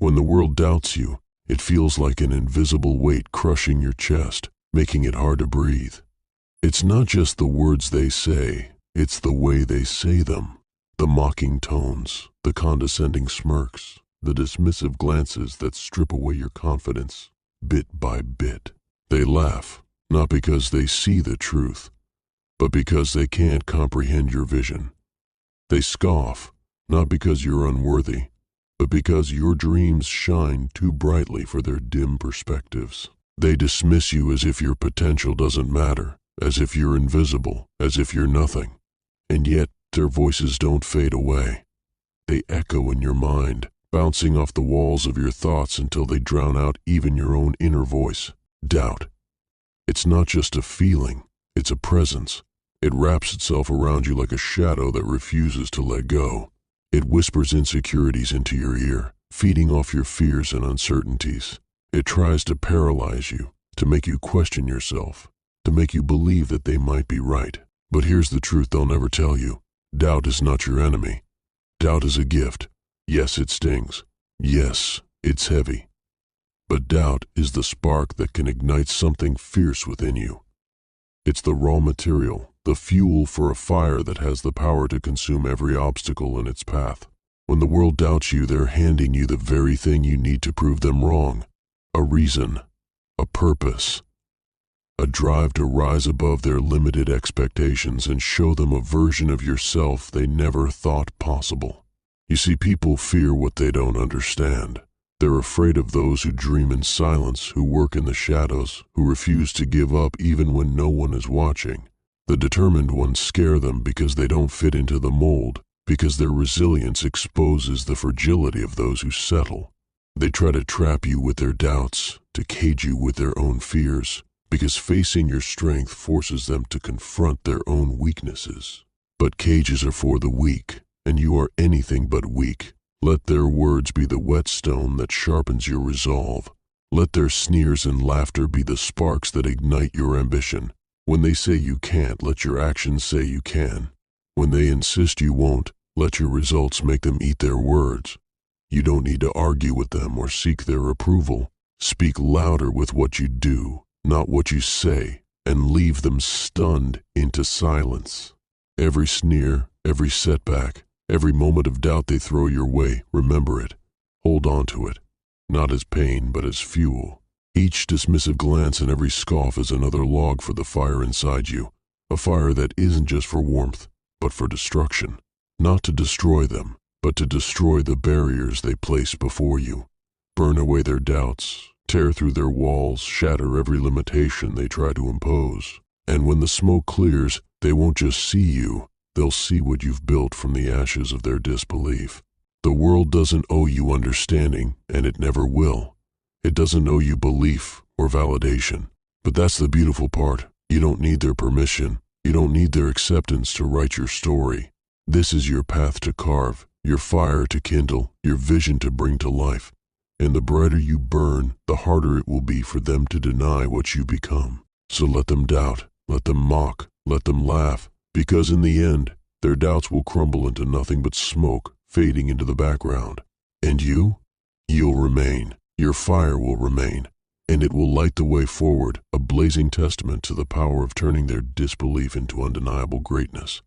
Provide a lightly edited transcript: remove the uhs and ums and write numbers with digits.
When the world doubts you, it feels like an invisible weight crushing your chest, making it hard to breathe. It's not just the words they say, it's the way they say them. The mocking tones, the condescending smirks, the dismissive glances that strip away your confidence, bit by bit. They laugh, not because they see the truth, but because they can't comprehend your vision. They scoff, not because you're unworthy, but because your dreams shine too brightly for their dim perspectives. They dismiss you as if your potential doesn't matter, as if you're invisible, as if you're nothing. And yet, their voices don't fade away. They echo in your mind, bouncing off the walls of your thoughts until they drown out even your own inner voice. Doubt. It's not just a feeling, it's a presence. It wraps itself around you like a shadow that refuses to let go. It whispers insecurities into your ear, feeding off your fears and uncertainties. It tries to paralyze you, to make you question yourself, to make you believe that they might be right. But here's the truth they'll never tell you. Doubt is not your enemy. Doubt is a gift. Yes, it stings. Yes, it's heavy. But doubt is the spark that can ignite something fierce within you. It's the raw material, the fuel for a fire that has the power to consume every obstacle in its path. When the world doubts you, they're handing you the very thing you need to prove them wrong. A reason, a purpose, a drive to rise above their limited expectations and show them a version of yourself they never thought possible. You see, people fear what they don't understand. They're afraid of those who dream in silence, who work in the shadows, who refuse to give up even when no one is watching. The determined ones scare them because they don't fit into the mold, because their resilience exposes the fragility of those who settle. They try to trap you with their doubts, to cage you with their own fears, because facing your strength forces them to confront their own weaknesses. But cages are for the weak, and you are anything but weak. Let their words be the whetstone that sharpens your resolve. Let their sneers and laughter be the sparks that ignite your ambition. When they say you can't, let your actions say you can. When they insist you won't, let your results make them eat their words. You don't need to argue with them or seek their approval. Speak louder with what you do, not what you say, and leave them stunned into silence. Every sneer, every setback, every moment of doubt they throw your way, remember it. Hold on to it, not as pain but as fuel. Each dismissive glance and every scoff is another log for the fire inside you, a fire that isn't just for warmth, but for destruction. Not to destroy them, but to destroy the barriers they place before you. Burn away their doubts, tear through their walls, shatter every limitation they try to impose. And when the smoke clears, they won't just see you, they'll see what you've built from the ashes of their disbelief. The world doesn't owe you understanding, and it never will. It doesn't owe you belief or validation. But that's the beautiful part. You don't need their permission. You don't need their acceptance to write your story. This is your path to carve, your fire to kindle, your vision to bring to life. And the brighter you burn, the harder it will be for them to deny what you become. So let them doubt, let them mock, let them laugh, because in the end, their doubts will crumble into nothing but smoke fading into the background. And you? You'll remain. Your fire will remain, and it will light the way forward, a blazing testament to the power of turning their disbelief into undeniable greatness.